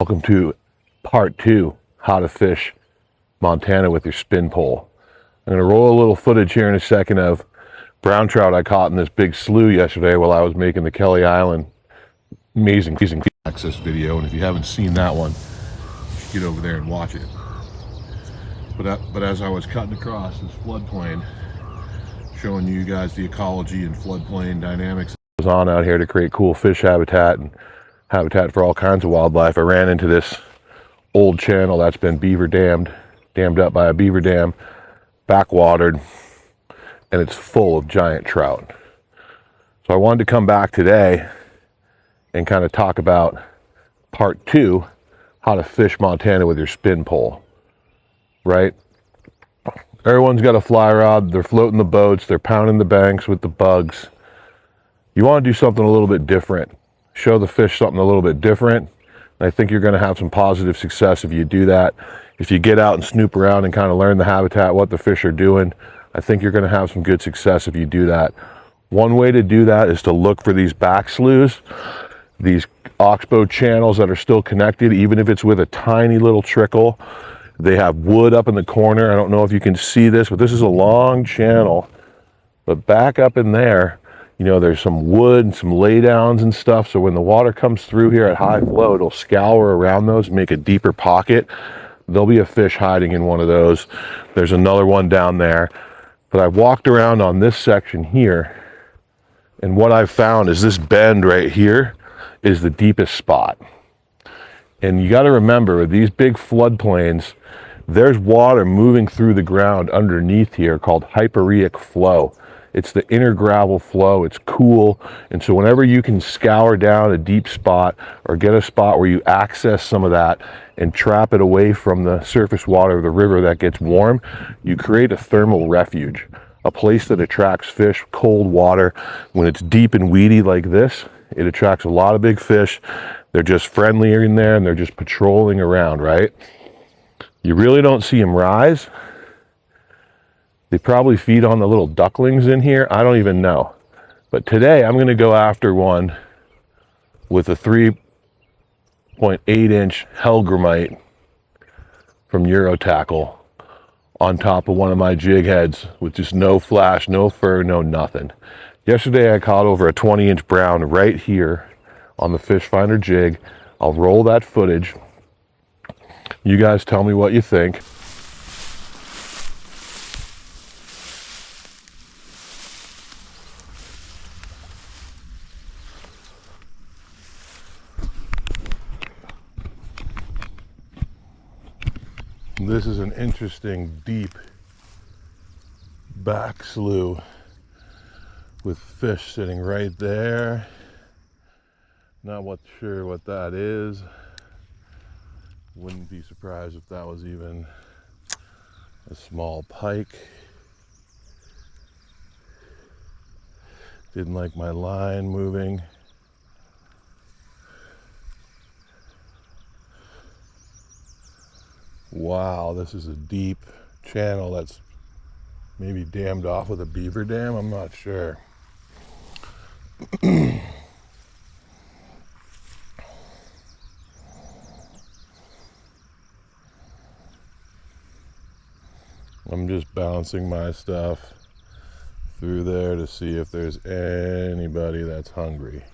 Welcome to part 2, how to fish Montana with your spin pole. I'm going to roll a little footage here in a second of brown trout I caught in this big slough yesterday while I was making the Kelly Island amazing access video, and if you haven't seen that one, get over there and watch it. But as I was cutting across this floodplain, showing you guys the ecology and floodplain dynamics that goes on out here to create cool fish habitat and habitat for all kinds of wildlife, I ran into this old channel that's been beaver dammed up by a beaver dam, backwatered, and it's full of giant trout. So I wanted to come back today and kind of talk about part 2, how to fish Montana with your spin pole, right? Everyone's got a fly rod, they're floating the boats, they're pounding the banks with the bugs. You want to do something a little bit different. Show the fish something a little bit different. And I think you're going to have some positive success if you do that. If you get out and snoop around and kind of learn the habitat, what the fish are doing, I think you're going to have some good success if you do that. One way to do that is to look for these backsloughs, these oxbow channels that are still connected, even if it's with a tiny little trickle. They have wood up in the corner. I don't know if you can see this, but this is a long channel. But back up in there, you know, there's some wood and some laydowns and stuff. So when the water comes through here at high flow, it'll scour around those, make a deeper pocket. There'll be a fish hiding in one of those. There's another one down there. But I've walked around on this section here, and what I've found is this bend right here is the deepest spot. And you got to remember, these big floodplains, there's water moving through the ground underneath here called hyporheic flow. It's the inner gravel flow. It's cool. And so whenever you can scour down a deep spot or get a spot where you access some of that and trap it away from the surface water of the river that gets warm, you create a thermal refuge, a place that attracts fish, cold water. When it's deep and weedy like this, it attracts a lot of big fish. They're just friendlier in there and they're just patrolling around, right? You really don't see them rise. They probably feed on the little ducklings in here. I don't even know. But today I'm going to go after one with a 3.8-inch Hellgrammite from Euro Tackle on top of one of my jig heads with just no flash, no fur, no nothing. Yesterday I caught over a 20-inch brown right here on the fish finder jig. I'll roll that footage. You guys tell me what you think. This is an interesting deep back slough with fish sitting right there. Not sure what that is. Wouldn't be surprised if that was even a small pike. Didn't like my line moving. Wow, this is a deep channel that's maybe dammed off with a beaver dam. I'm not sure. I'm just bouncing my stuff through there to see if there's anybody that's hungry.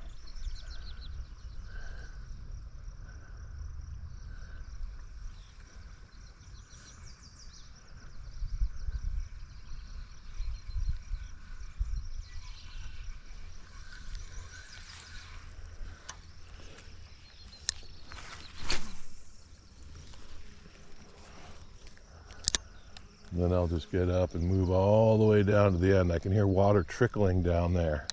And then I'll just get up and move all the way down to the end. I can hear water trickling down there.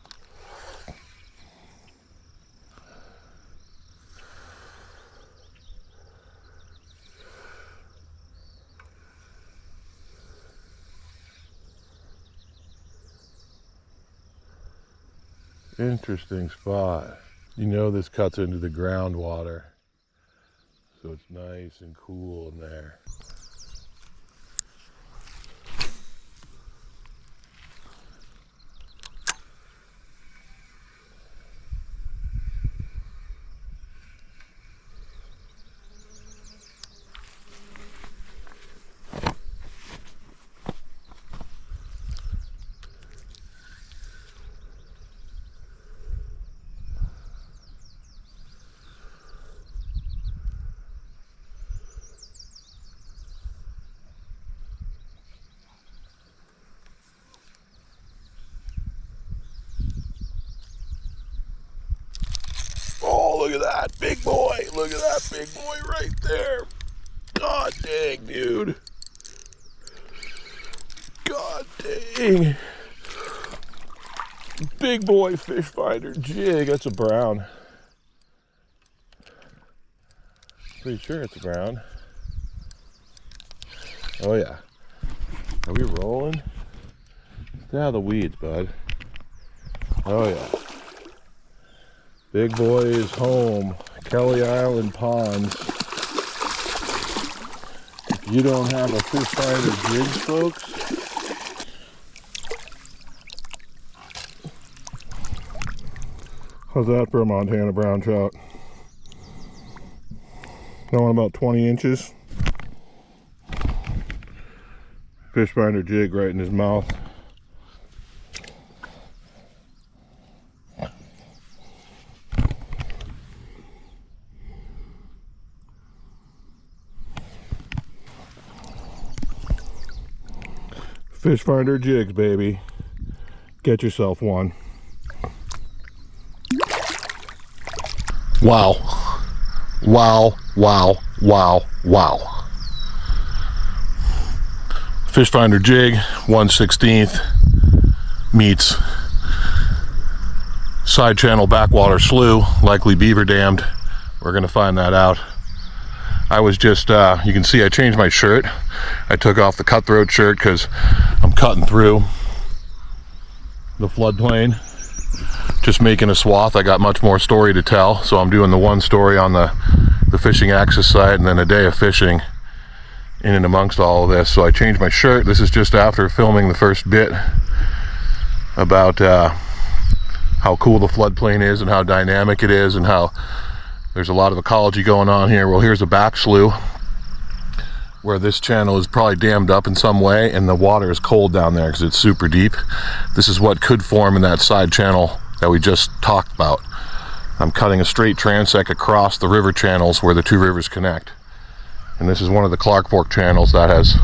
Interesting spot. You know this cuts into the groundwater, so it's nice and cool in there. Look at that big boy. Look at that big boy right there. God dang, dude. God dang. Big boy fish finder jig. That's a brown. Pretty sure it's a brown. Oh yeah. Are we rolling? Stay out of the weeds, bud. Oh yeah. Big boy is home. Kelly Island Ponds. If you don't have a fish finder jig, folks, how's that for a Montana brown trout? Going about 20 inches. Fish finder jig right in his mouth. Fish finder jigs, baby. Get yourself one. Wow. Wow, wow, wow, wow. Fish finder jig, 1/16 meets side channel backwater slough, likely beaver dammed. We're gonna find that out. I was just, you can see I changed my shirt. I took off the cutthroat shirt because I'm cutting through the floodplain, just making a swath. I got much more story to tell, so I'm doing the one story on the fishing access site and then a day of fishing in and amongst all of this. So I changed my shirt. This is just after filming the first bit about how cool the floodplain is and how dynamic it is and how there's a lot of ecology going on here. Well, here's a backslough where this channel is probably dammed up in some way and the water is cold down there because it's super deep. This is what could form in that side channel that we just talked about. I'm cutting a straight transect across the river channels where the two rivers connect. And this is one of the Clark Fork channels that has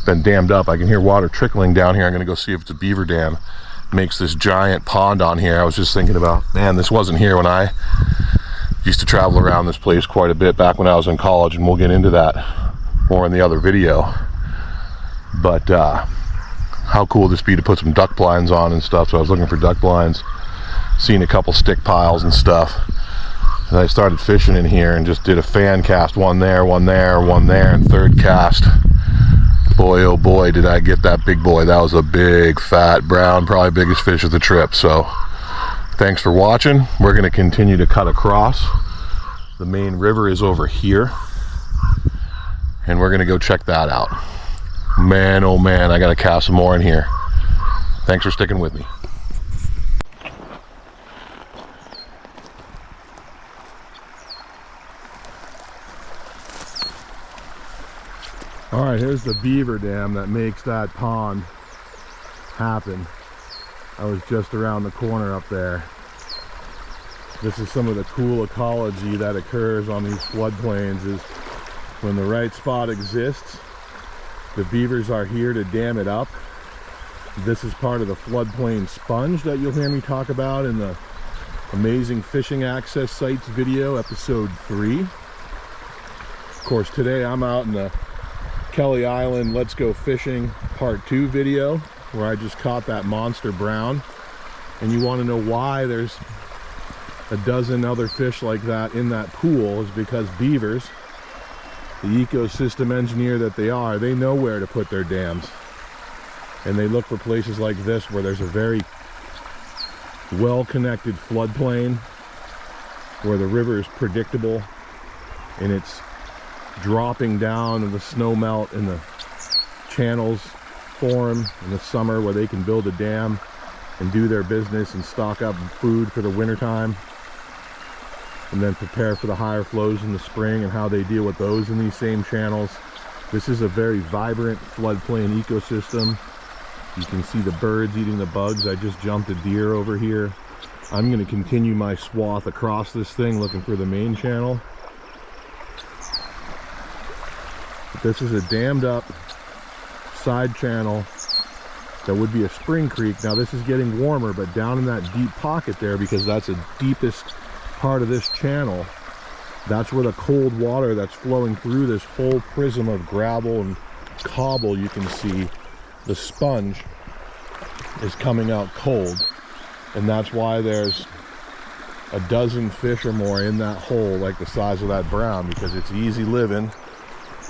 been dammed up. I can hear water trickling down here. I'm gonna go see if it's a beaver dam. It makes this giant pond on here. I was just thinking about, man, this wasn't here when I used to travel around this place quite a bit back when I was in college, and we'll get into that more in the other video. But how cool would this be to put some duck blinds on and stuff? So I was looking for duck blinds, seen a couple stick piles and stuff, and I started fishing in here and just did a fan cast, one there, one there, one there, and third cast, boy oh boy did I get that big boy. That was a big fat brown, probably biggest fish of the trip. So thanks for watching. We're going to continue to cut across. The main river is over here, and we're going to go check that out. Man, oh man, I got to cast some more in here. Thanks for sticking with me. All right, here's the beaver dam that makes that pond happen. I was just around the corner up there. This is some of the cool ecology that occurs on these floodplains. Is when the right spot exists, the beavers are here to dam it up. This is part of the floodplain sponge that you'll hear me talk about in the Amazing Fishing Access Sites video, episode 3. Of course, today I'm out in the Kelly Island Let's Go Fishing part 2 video, where I just caught that monster brown. And you want to know why there's a dozen other fish like that in that pool, is because beavers, the ecosystem engineer that they are, they know where to put their dams. And they look for places like this where there's a very well-connected floodplain, where the river is predictable and it's dropping down and the snow melt and the channels form in the summer, where they can build a dam and do their business and stock up food for the winter time, and then prepare for the higher flows in the spring and how they deal with those in these same channels. This is a very vibrant floodplain ecosystem. You can see the birds eating the bugs. I just jumped a deer over here. I'm going to continue my swath across this thing looking for the main channel. But this is a dammed up side channel that would be a spring creek. Now this is getting warmer, but down in that deep pocket there, because that's the deepest part of this channel, that's where the cold water that's flowing through this whole prism of gravel and cobble, you can see the sponge is coming out cold, and that's why there's a dozen fish or more in that hole, like the size of that brown, because it's easy living.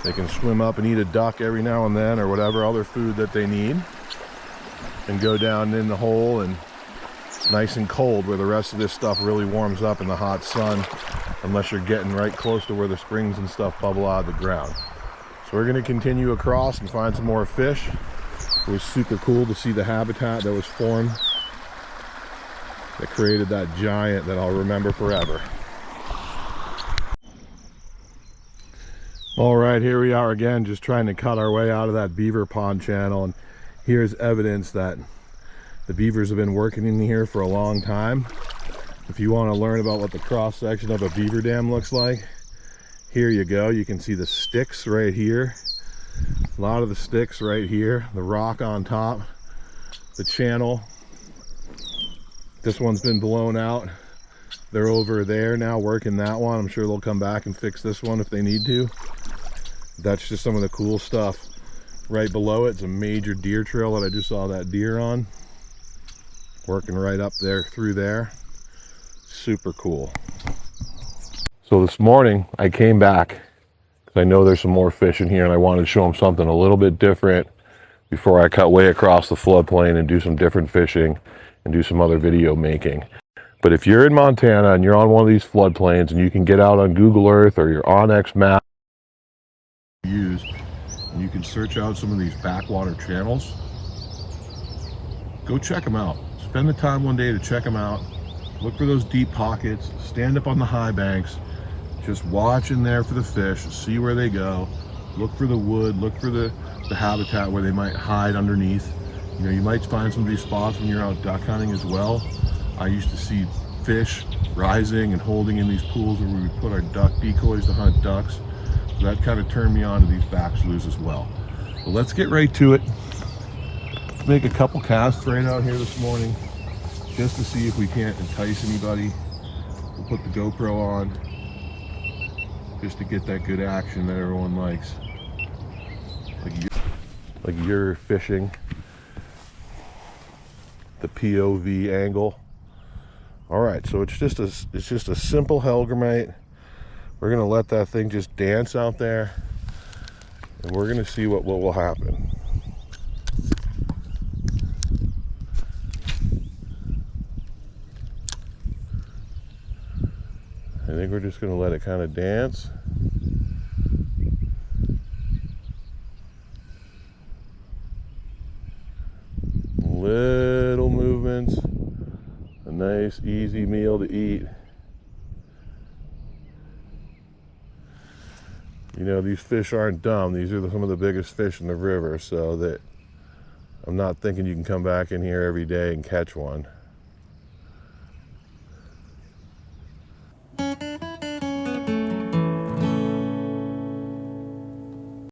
They can swim up and eat a duck every now and then, or whatever other food that they need, and go down in the hole, and nice and cold, where the rest of this stuff really warms up in the hot sun, unless you're getting right close to where the springs and stuff bubble out of the ground. So we're going to continue across and find some more fish. It was super cool to see the habitat that was formed that created that giant that I'll remember forever. All right, here we are again, just trying to cut our way out of that beaver pond channel, and here's evidence that the beavers have been working in here for a long time. If you want to learn about what the cross section of a beaver dam looks like, here you go. You can see the sticks right here, a lot of the sticks right here, the rock on top, the channel. This one's been blown out. They're over there now working that one. I'm sure they'll come back and fix this one if they need to. That's just some of the cool stuff. Right below it's a major deer trail that I just saw that deer on, working right up there through there. Super cool. So this morning I came back because I know there's some more fish in here, and I wanted to show them something a little bit different before I cut way across the floodplain and do some different fishing and do some other video making. But if you're in Montana and you're on one of these floodplains and you can get out on Google Earth or your Onyx map, and you can search out some of these backwater channels, go check them out. Spend the time one day to check them out. Look for those deep pockets, stand up on the high banks, just watch in there for the fish, see where they go, look for the wood, look for the habitat where they might hide underneath. You know, you might find some of these spots when you're out duck hunting as well. I used to see fish rising and holding in these pools where we would put our duck decoys to hunt ducks. So that kind of turned me on to these backsloughs as well. But let's get right to it. Let's make a couple casts right out here this morning, just to see if we can't entice anybody. We'll put the GoPro on just to get that good action that everyone likes. Like you're fishing, the POV angle. All right, so it's just a simple hellgrammite. We're gonna let that thing just dance out there, and we're gonna see what will happen. I think we're just going to let it kind of dance. Little movements. A nice, easy meal to eat. You know, these fish aren't dumb. These are some of the biggest fish in the river, so that I'm not thinking you can come back in here every day and catch one.